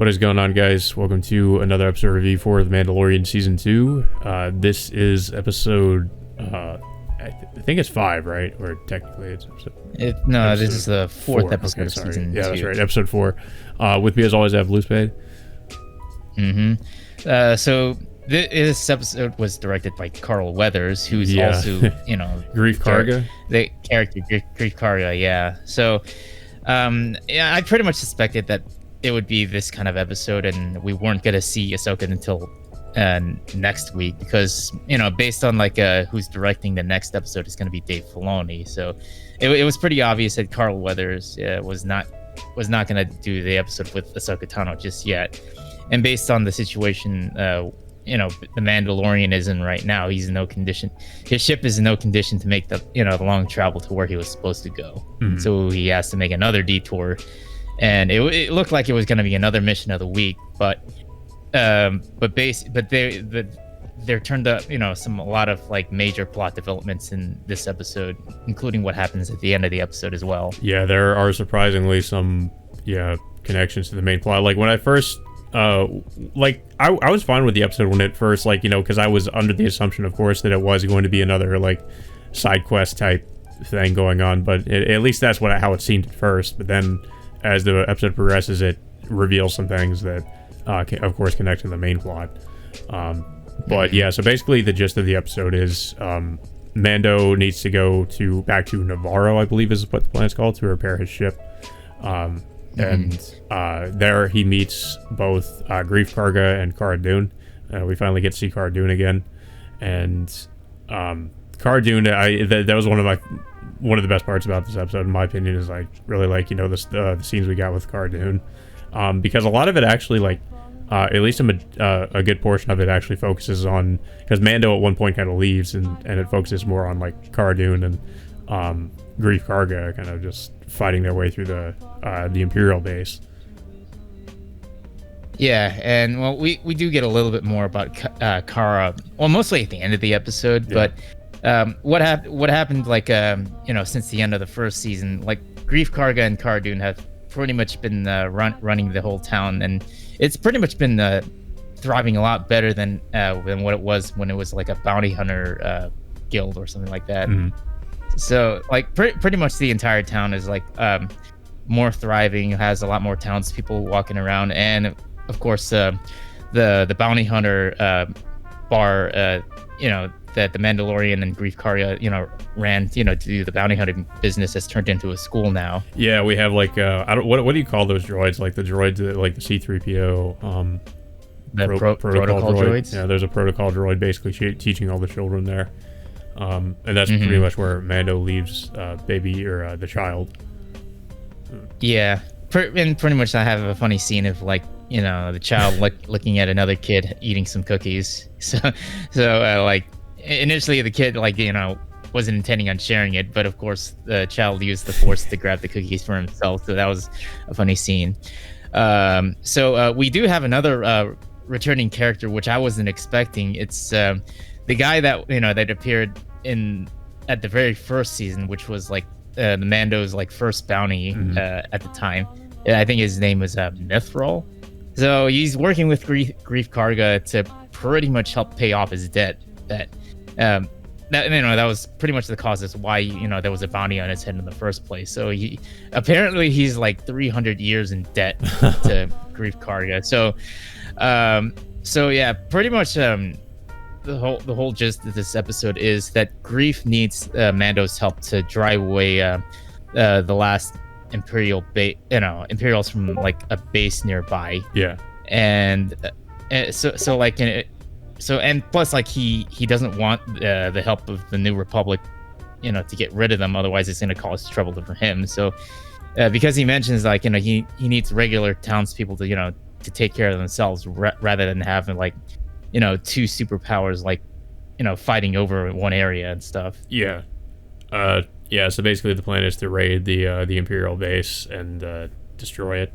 What is going on, guys? Welcome to another episode review for The Mandalorian Season 2. This is episode, I think it's 5, right? Or technically it's episode... This is the fourth episode of Season 2. Yeah, that's right. Episode 4. With me, as always, I have Loose Pay. So this episode was directed by Carl Weathers, who's also, Grief Karga? The character, Grief Karga, yeah. So, I pretty much suspected that it would be this kind of episode, and we weren't going to see Ahsoka until next week, because based on who's directing the next episode is going to be Dave Filoni. So it was pretty obvious that Carl Weathers was not going to do the episode with Ahsoka Tano just yet. And based on the situation, the Mandalorian is in right now, he's in no condition. His ship is in no condition to make the long travel to where he was supposed to go. So he has to make another detour. And it looked like it was going to be another mission of the week, but there turned up a lot of major plot developments in this episode, including what happens at the end of the episode as well. Yeah, there are surprisingly some connections to the main plot. Like when I first I was fine with the episode when it first because I was under the assumption, of course, that it was going to be another side quest type thing going on, but at least that's how it seemed at first. But then as the episode progresses, it reveals some things that, of course, connect to the main plot. But yeah, so basically the gist of the episode is Mando needs to go back to Navarro, I believe is what the planet's called, to repair his ship. And there he meets both Grief Karga and Cara Dune. We finally get to see Cara Dune again. And Cara Dune, that was one of the best parts about this episode, in my opinion, is really the scenes we got with Cara Dune, because a lot of it actually at least a good portion of it actually focuses on, because Mando at one point kind of leaves and it focuses more on Cara Dune and Grief Karga kind of just fighting their way through the Imperial base. Yeah, and we do get a little bit more about Cara, well, mostly at the end of the episode, but what happened since the end of the first season, Grief Karga and Cara Dune have pretty much been running the whole town, and it's pretty much been thriving a lot better than what it was when it was a bounty hunter guild or something like that. So pretty much the entire town is more thriving, has a lot more townspeople walking around, and of course the bounty hunter bar that the Mandalorian and Grief Karga ran to do the bounty hunting business has turned into a school now. Yeah, we have what do you call those droids? The droids that the C-3PO protocol droids. Yeah, there's a protocol droid basically teaching all the children there. And that's pretty much where Mando leaves baby or the child. Yeah, and pretty much I have a funny scene of the child looking at another kid eating some cookies. So initially the kid wasn't intending on sharing it, but of course the child used the force to grab the cookies for himself. So that was a funny scene. So we do have another returning character, which I wasn't expecting. It's the guy that that appeared at the very first season, which was the Mando's first bounty at the time. I think his name was Mithril. So he's working with Grief Karga to pretty much help pay off his debt. That was pretty much the cause as why there was a bounty on his head in the first place. So he's 300 years in debt to Grief Karga. So yeah, pretty much the whole gist of this episode is that Grief needs Mando's help to drive away the last Imperials from a base nearby. Yeah, and and plus he doesn't want the help of the New Republic, to get rid of them. Otherwise, it's going to cause trouble for him. So because he mentions he needs regular townspeople to to take care of themselves rather than having two superpowers fighting over one area and stuff. Yeah. So basically the plan is to raid the Imperial base and destroy it.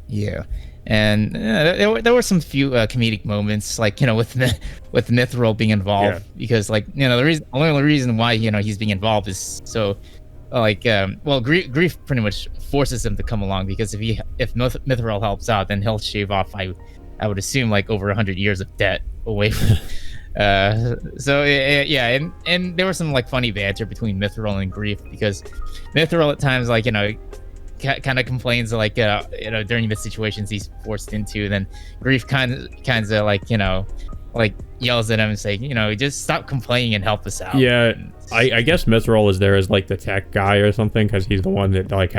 Yeah. And there were some few comedic moments, with Mithril being involved, because the only reason why he's being involved is so Grief pretty much forces him to come along, because if he if Mithril helps out, then he'll shave off, I would assume, like over 100 years of debt away from. Yeah, and there was some like funny banter between Mithril and Grief, because Mithril at times, like, kind of complains, like, during the situations he's forced into, and then Grief kind of like, like yells at him and saying, just stop complaining and help us out. Yeah, I guess Mithril is there as like the tech guy or something, because he's the one that like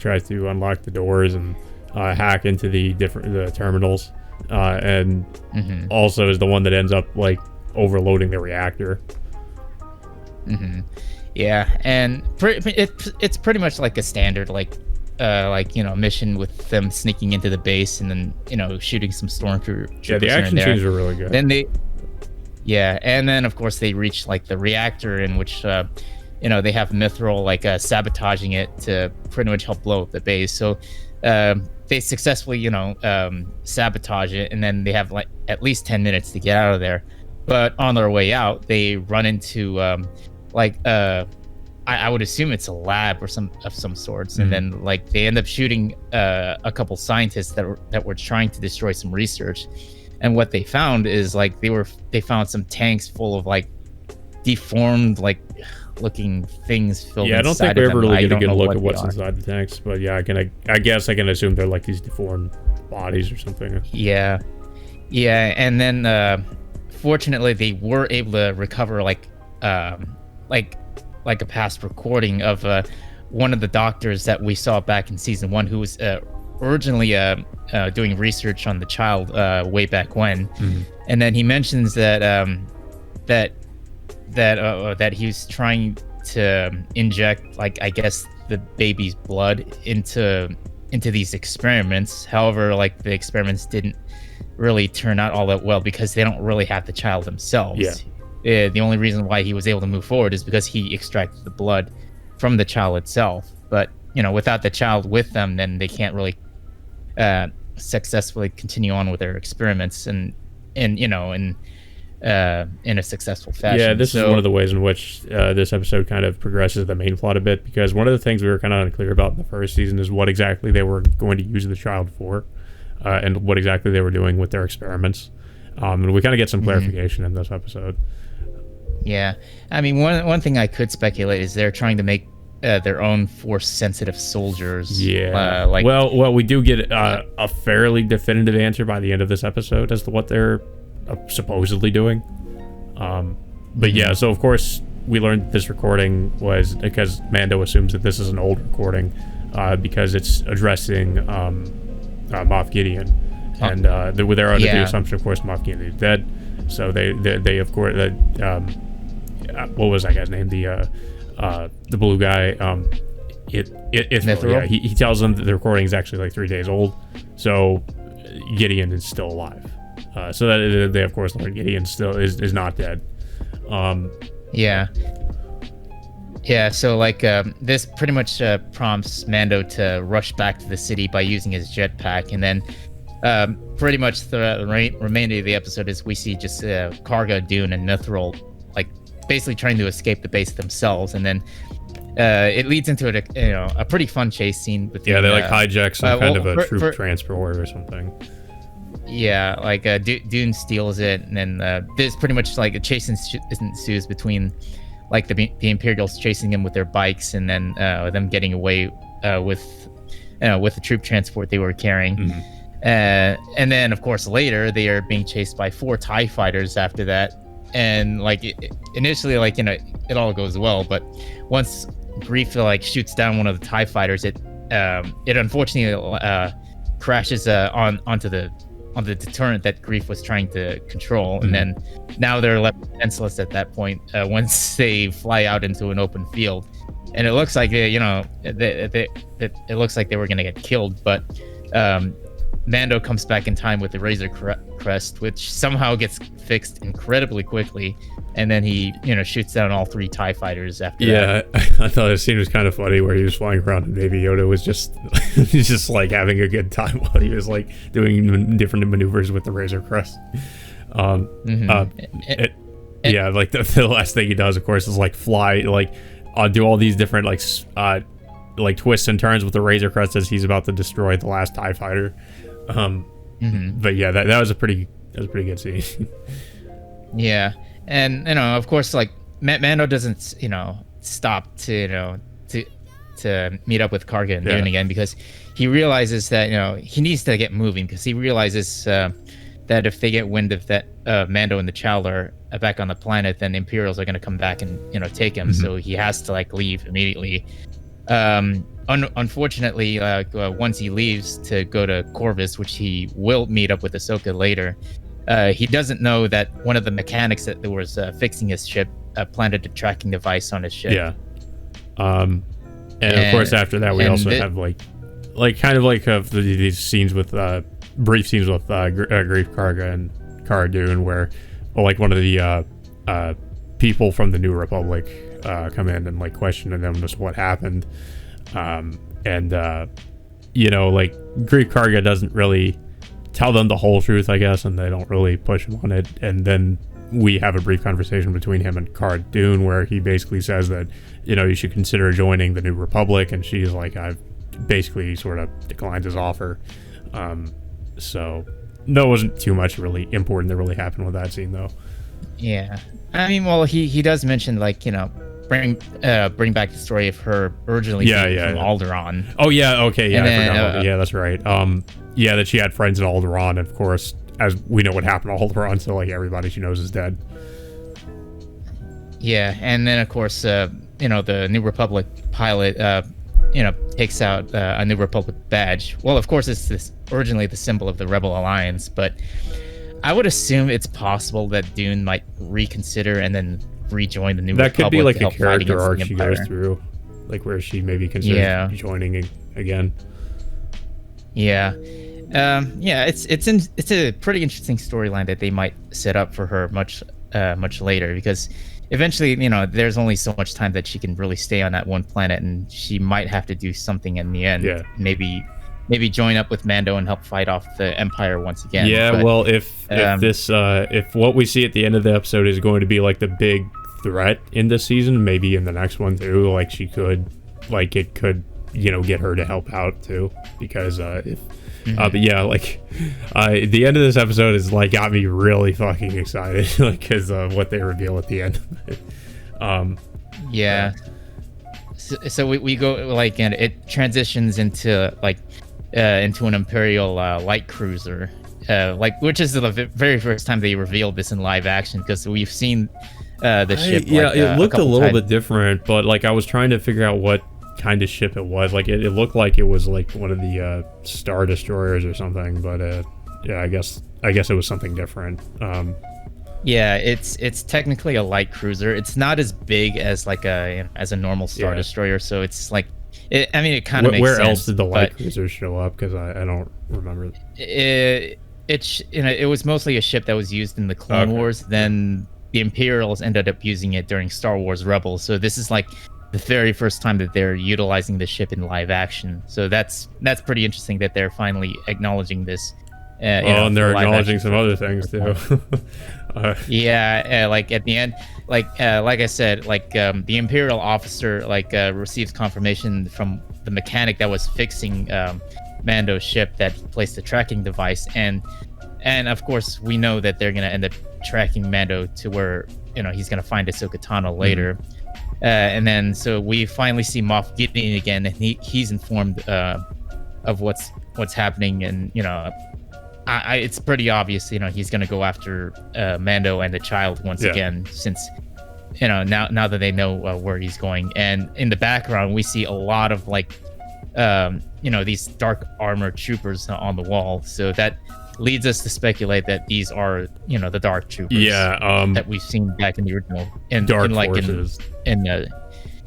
tries to unlock the doors and hack into the terminals, and also is the one that ends up like overloading the reactor. Yeah, and it's pretty much like a standard mission with them sneaking into the base and then shooting some stormtroopers. Yeah, the action scenes are really good. And then of course they reach like the reactor, in which they have Mithril like sabotaging it to pretty much help blow up the base. So they successfully sabotage it, and then they have like at least 10 minutes to get out of there. But on their way out, they run into I would assume it's a lab or some sorts, and then like they end up shooting a couple scientists that were trying to destroy some research. And what they found is like they found some tanks full of like deformed like looking things filled. Yeah, I don't think we ever really get a good look at what's inside the tanks, but yeah, I guess I can assume they're like these deformed bodies or something. Yeah, and then fortunately they were able to recover like a past recording of one of the doctors that we saw back in season 1, who was originally doing research on the child way back when. And then he mentions that that he was trying to inject, like, I guess the baby's blood into these experiments. However, like the experiments didn't really turn out all that well, because they don't really have the child themselves. The only reason why he was able to move forward is because he extracted the blood from the child itself. But without the child with them, then they can't really successfully continue on with their experiments and in a successful fashion. Yeah, this is one of the ways in which this episode kind of progresses the main plot a bit, because one of the things we were kind of unclear about in the first season is what exactly they were going to use the child for, and what exactly they were doing with their experiments. And we kind of get some clarification in this episode. Yeah, I mean, one thing I could speculate is they're trying to make their own force-sensitive soldiers. Yeah. Well, we do get a fairly definitive answer by the end of this episode as to what they're supposedly doing. But yeah, so of course we learned this recording was because Mando assumes that this is an old recording, because it's addressing Moff Gideon, and they're under the assumption, of course, Moff Gideon is dead. So they of course what was that guy's name? The blue guy. Mithril? He tells them that the recording is actually like 3 days old. So Gideon is still alive. So that they of course learn Gideon still is not dead. Yeah, so like this pretty much prompts Mando to rush back to the city by using his jetpack, and then pretty much the remainder of the episode is we see just Karga, Dune, and Mithril like basically trying to escape the base themselves, and then it leads into a pretty fun chase scene. They like hijack some kind of a troop transport or something. Yeah, like Dune steals it, and then there's pretty much like a chase ensues between like the Imperials chasing them with their bikes, and then them getting away with the troop transport they were carrying. And then of course later they are being chased by 4 TIE fighters after that, and like initially like it all goes well, but once Grief like shoots down one of the TIE fighters, it unfortunately crashes onto the deterrent that Grief was trying to control, and then now they're left defenseless at that point once they fly out into an open field, and it looks like it looks like they were gonna get killed, but Mando comes back in time with the Razor Crest, which somehow gets fixed incredibly quickly, and then he shoots down all 3 TIE fighters after that. Yeah, I thought the scene was kind of funny where he was flying around and Baby Yoda was just he's just like having a good time while he was like doing different maneuvers with the Razor Crest. Like the last thing he does, of course, is like fly, like do all these different like like twists and turns with the Razor Crest as he's about to destroy the last TIE fighter. But yeah, that was a pretty good scene. Yeah, and of course, like Mando doesn't stop to to meet up with Karga and Dune again, because he realizes that he needs to get moving, because he realizes that if they get wind of that Mando and the Child are back on the planet, then Imperials are going to come back and take him. So he has to leave immediately. Unfortunately, once he leaves to go to Corvus, which he will meet up with Ahsoka later, he doesn't know that one of the mechanics that was fixing his ship planted a tracking device on his ship. Yeah. And of course, after that, we also have these scenes with brief scenes with Grief Karga and Cara Dune, where one of the people from the New Republic come in and question them just what happened. Grief Karga doesn't really tell them the whole truth, I guess, and they don't really push him on it. And then we have a brief conversation between him and Cara Dune, where he basically says that you should consider joining the New Republic, and she's like, I basically sort of declines his offer. So no, it wasn't too much really important that really happened with that scene, though. Yeah, I mean, well, he does mention bring back the story of her originally from Alderaan. Oh yeah, okay, yeah, I forgot. Yeah, that's right. That she had friends in Alderaan, and of course, as we know what happened to Alderaan, so everybody she knows is dead. Yeah, and then of course, the New Republic pilot, takes out a New Republic badge. Well, of course, it's originally the symbol of the Rebel Alliance, but I would assume it's possible that Dune might reconsider and then rejoin the New Republic. That could be a character arc she goes through, where she maybe considers joining again. Yeah. It's a pretty interesting storyline that they might set up for her much later, because eventually, there's only so much time that she can really stay on that one planet, and she might have to do something in the end. Yeah. Maybe join up with Mando and help fight off the Empire once again. Yeah, but, well, if what we see at the end of the episode is going to be the big threat in this season, maybe in the next one too, she could, it could, get her to help out too, because but yeah, the end of this episode is got me really fucking excited, because of what they reveal at the end of it. So we go and it transitions into into an Imperial light cruiser, which is the very first time they revealed this in live action, because we've seen the ship. It looked a little bit different, but I was trying to figure out what kind of ship it was. It looked like it was one of the Star Destroyers or something, but I guess it was something different. It's technically a light cruiser. It's not as big as as a normal Star Destroyer, so it's it kind of makes sense. Where else did the light cruisers show up? Because I don't remember. It was mostly a ship that was used in the Clone Wars. Then the Imperials ended up using it during Star Wars Rebels. So this is the very first time that they're utilizing the ship in live action. So that's pretty interesting that they're finally acknowledging this. And they're acknowledging some other things too. At the end, like I said, the Imperial officer receives confirmation from the mechanic that was fixing Mando's ship that he placed the tracking device, and of course we know that they're gonna end up tracking Mando to where he's gonna find Ahsoka Tano later. And then so we finally see Moff Gideon again, and he's informed of what's happening, and it's pretty obvious he's gonna go after Mando and the Child once again, since now that they know where he's going. And in the background we see a lot of these dark armored troopers on the wall, so that leads us to speculate that these are the dark troopers that we've seen back in the original in Forces.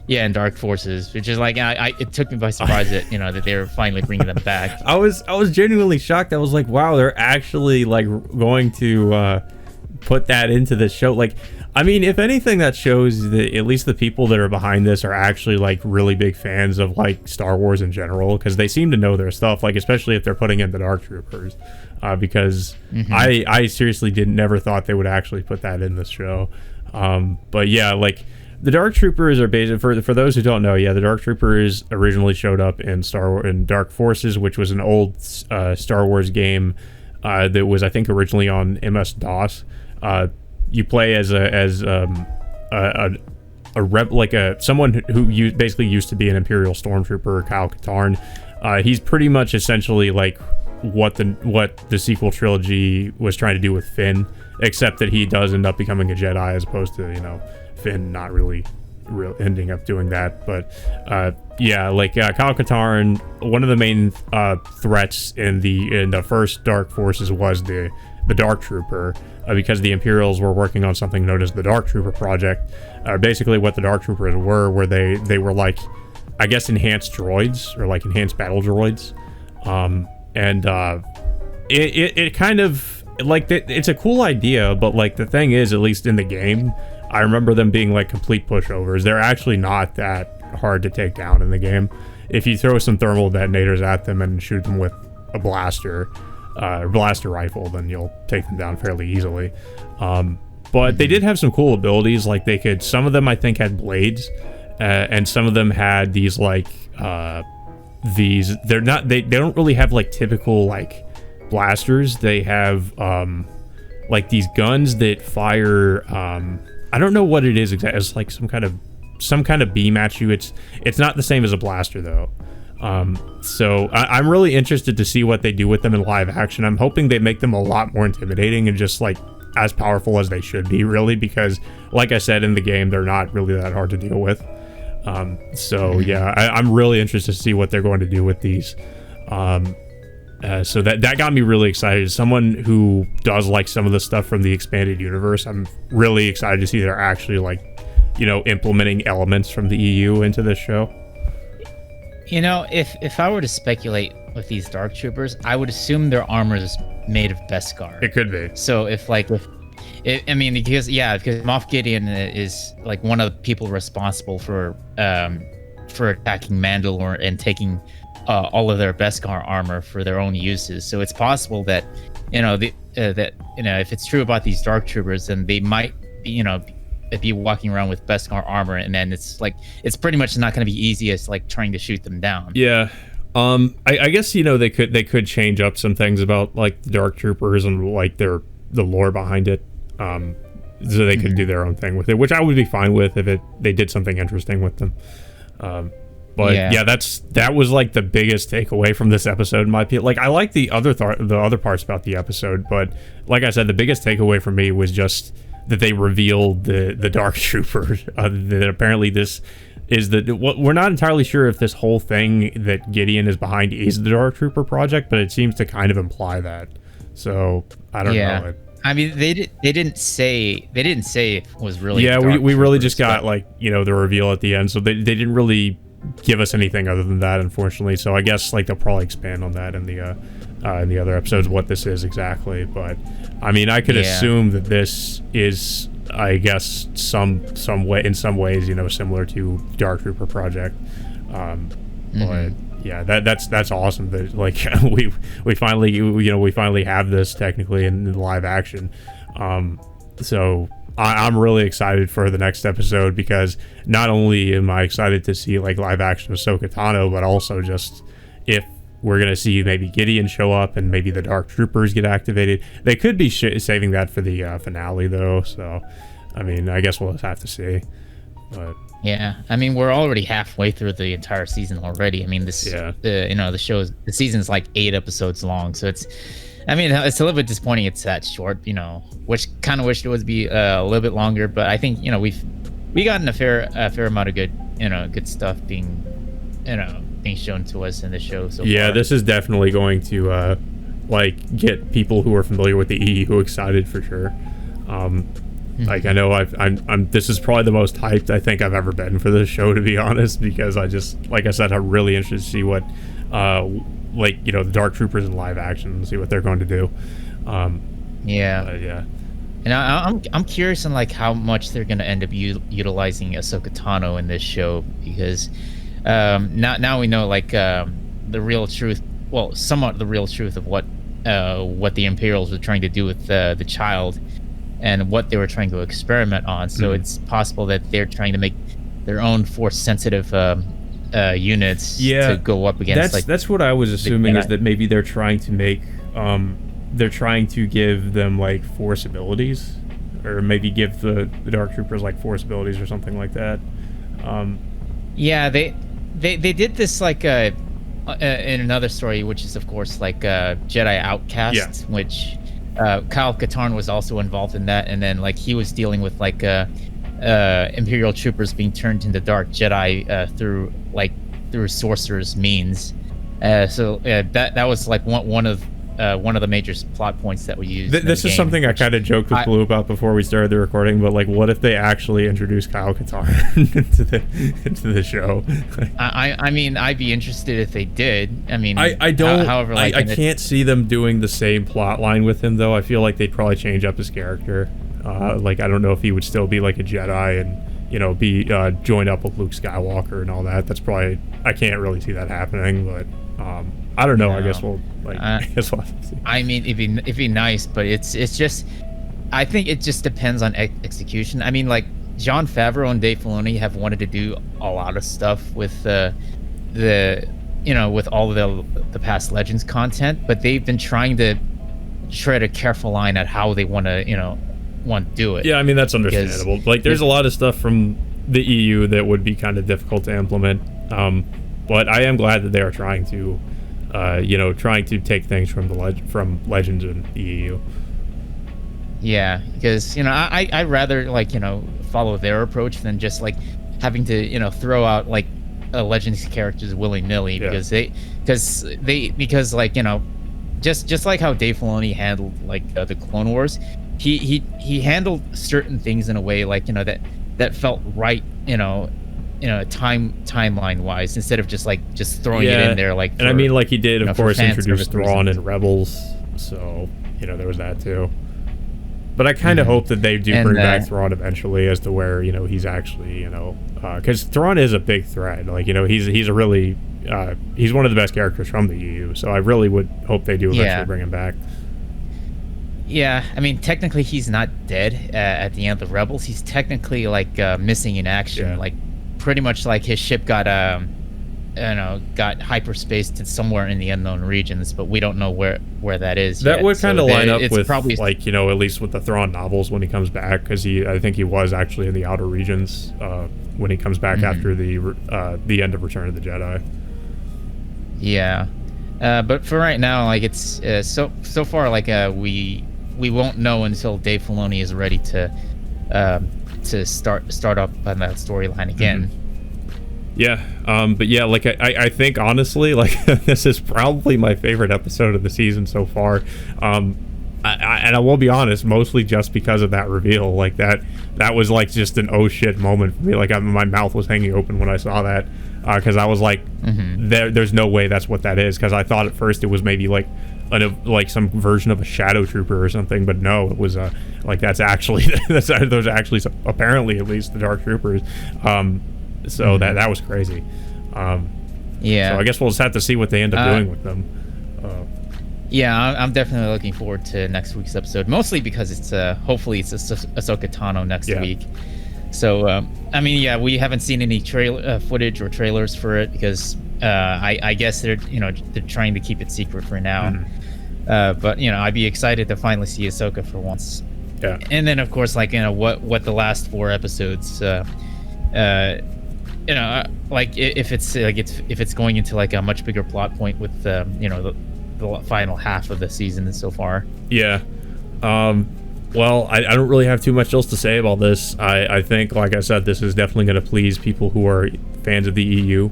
In Dark Forces, which is it took me by surprise that that they're finally bringing them back. I was genuinely shocked. I was wow, they're actually going to put that into the show. I mean, if anything, that shows that at least the people that are behind this are actually really big fans of Star Wars in general, because they seem to know their stuff, especially if they're putting in the Dark Troopers, because I seriously never thought they would actually put that in this show. But yeah, the Dark Troopers are based for those who don't know. Yeah, the Dark Troopers originally showed up in Dark Forces, which was an old Star Wars game that was, I think, originally on MS DOS. You play as someone who basically used to be an Imperial Stormtrooper, Kyle Katarn. He's pretty much essentially like what the sequel trilogy was trying to do with Finn, except that he does end up becoming a Jedi as opposed to, Finn not really ending up doing that. But Kyle Katarn, one of the main threats in the first Dark Forces was the Dark Trooper, because the Imperials were working on something known as the Dark Trooper Project. Basically what the Dark Troopers were they were like, I guess, enhanced droids, or like enhanced battle droids. It kind of like it's a cool idea, but like the thing is, at least in the game, I remember them being like complete pushovers. They're actually not that hard to take down in the game. If you throw some thermal detonators at them and shoot them with a blaster rifle, then you'll take them down fairly easily. But they did have some cool abilities. Like some of them I think had blades, and some of them had these like they don't really have like typical like blasters. They have like these guns that fire, I don't know what it is exactly. It's like some kind of beam at you. It's not the same as a blaster though. So I'm really interested to see what they do with them in live action. I'm hoping they make them a lot more intimidating and just like as powerful as they should be, really, because like I said, in the game, they're not really that hard to deal with. So yeah, I'm really interested to see what they're going to do with these. So that got me really excited. As someone who does like some of the stuff from the expanded universe, I'm really excited to see they're actually like, implementing elements from the EU into this show. If I were to speculate with these Dark Troopers, I would assume their armor is made of Beskar. It could be. So because Moff Gideon is like one of the people responsible for attacking Mandalore and taking all of their Beskar armor for their own uses. So it's possible that if it's true about these Dark Troopers, then they might be walking around with Beskar armor, and then it's pretty much not going to be easy as like trying to shoot them down. Yeah. I guess they could change up some things about like the Dark Troopers and like the lore behind it, so they could do their own thing with it, which I would be fine with if they did something interesting with them. But that was like the biggest takeaway from this episode in my opinion. Like I like the other parts about the episode, but like I said, the biggest takeaway for me was just that they revealed the Dark Trooper. That apparently this is we're not entirely sure if this whole thing that Gideon is behind is the Dark Trooper project, but it seems to kind of imply that. So I don't know. I mean, they didn't say it was really. Yeah, we really just got like the reveal at the end, so they didn't really give us anything other than that, unfortunately. So I guess like they'll probably expand on that in the other episodes, what this is exactly. But I mean, I could assume that this is, I guess, some way, in some ways, similar to Dark Trooper Project. But yeah, that's awesome that like we finally have this technically in live action. So I'm really excited for the next episode, because not only am I excited to see like live action Ahsoka Tano, but also just if we're going to see maybe Gideon show up and maybe the Dark Troopers get activated. They could be saving that for the finale though. So, I mean, I guess we'll just have to see. But yeah, I mean, we're already halfway through the entire season already. I mean, the season's like 8 episodes long. So it's a little bit disappointing it's that short, which kind of wished it would be a little bit longer, but I think, we gotten a fair amount of good stuff being shown to us in the show so far. This is definitely going to get people who are familiar with the EU excited for sure. Like I know I'm this is probably the most hyped I think I've ever been for this show, to be honest, because I just, like I said, I'm really interested to see what the Dark Troopers in live action and see what they're going to do. And I'm curious on like how much they're going to end up utilizing Ahsoka Tano in this show, because now we know like the real truth, somewhat the real truth of what the Imperials were trying to do with the child. and what they were trying to experiment on. So it's possible that they're trying to make their own force sensitive units to go up against. That's what I was assuming, is that maybe they're trying to make they're trying to give them like force abilities, or maybe give the Dark Troopers like force abilities or something like that. Yeah, they did this like in another story, which is of course like Jedi Outcast, which Kyle Katarn was also involved in that, and then like he was dealing with like Imperial troopers being turned into Dark Jedi through sorcerer's means. So that was like one of the major plot points that we used. This is something I kind of joked with Blue about before we started the recording, but like, what if they actually introduced Kyle Katarn into the show? I mean, I'd be interested if they did. I mean, I can't see them doing the same plot line with him, though. I feel like they'd probably change up his character. Like, I don't know if he would still be like a Jedi and be joined up with Luke Skywalker and all that. That's probably, I can't really see that happening, but I don't know. No. I guess we'll have to see. I mean, it'd be nice, but it's just, I think it just depends on execution. I mean, like Jon Favreau and Dave Filoni have wanted to do a lot of stuff with with all of the past Legends content, but they've been trying to tread a careful line at how they want to do it. Yeah, I mean, that's understandable. Like, there's a lot of stuff from the EU that would be kind of difficult to implement, but I am glad that they are trying to take things from Legends and the EU. Yeah, because I'd rather follow their approach than just like having to throw out like Legends characters willy-nilly, because just like how Dave Filoni handled like the Clone Wars. He handled certain things in a way like that felt right timeline wise, instead of just throwing it in there like. And I mean, like he did, of course, introduce Thrawn and Rebels, so there was that too. But I kind of hope that they do bring back Thrawn eventually, as to where he's actually because Thrawn is a big threat. Like he's a really he's one of the best characters from the EU, so I really would hope they do eventually bring him back. Yeah, I mean, technically he's not dead at the end of Rebels. He's technically like missing in action. Like pretty much like his ship got got hyperspaced to somewhere in the unknown regions, but we don't know where that is. That yet. would kind of line up with probably like at least with the Thrawn novels when he comes back, because I think he was actually in the outer regions when he comes back after the end of Return of the Jedi. Yeah, but for right now, like it's so far like we won't know until Dave Filoni is ready to start up on that storyline again. Yeah, but yeah, like I think honestly, like this is probably my favorite episode of the season so far. And I will be honest, mostly just because of that reveal. Like that was like just an oh shit moment for me. Like my mouth was hanging open when I saw that, because I was like, there's no way that's what that is. Because I thought at first it was maybe like some version of a shadow trooper or something, but no, it was that's actually those are actually apparently at least the Dark Troopers. So that was crazy. Yeah. So I guess we'll just have to see what they end up doing with them. Yeah, I'm definitely looking forward to next week's episode, mostly because it's hopefully it's Ahsoka Tano next week. So I mean, yeah, we haven't seen any footage or trailers for it because I guess they're trying to keep it secret for now. But I'd be excited to finally see Ahsoka for once. Yeah. And then of course, like what the last 4 episodes. Like if it's going into like a much bigger plot point with the final half of the season so far. Yeah. Well, I don't really have too much else to say about this. I think, like I said, this is definitely going to please people who are fans of the EU.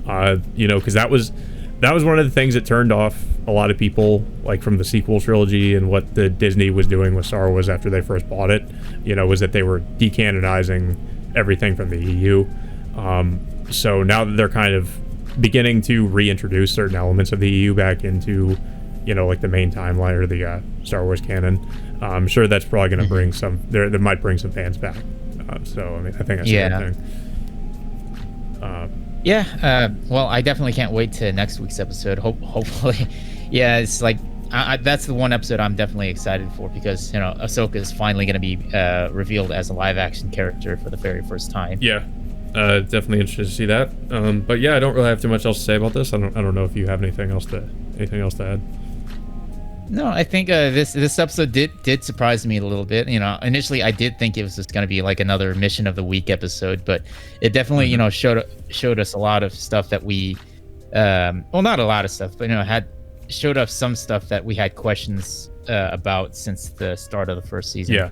Because that was one of the things that turned off a lot of people, like from the sequel trilogy and what the Disney was doing with Star Wars after they first bought it. Was that they were decanonizing everything from the EU. So now that they're kind of beginning to reintroduce certain elements of the EU back into, like the main timeline or the Star Wars canon, I'm sure that's probably going to bring some. That might bring some fans back. So I mean, I think that's a good thing. Well, I definitely can't wait to next week's episode. Hopefully, yeah, it's like that's the one episode I'm definitely excited for, because Ahsoka is finally going to be revealed as a live action character for the very first time. Yeah, definitely interested to see that. But yeah, I don't really have too much else to say about this. I don't know if you have anything else to add. No, I think this episode did surprise me a little bit. Initially I did think it was just going to be like another Mission of the Week episode, but it definitely showed us a lot of stuff that we well, not a lot of stuff, but showed us some stuff that we had questions about since the start of the first season. Yeah.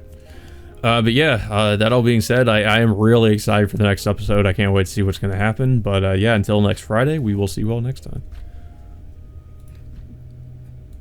But yeah, that all being said, I am really excited for the next episode. I can't wait to see what's going to happen. But yeah, until next Friday, we will see you all next time.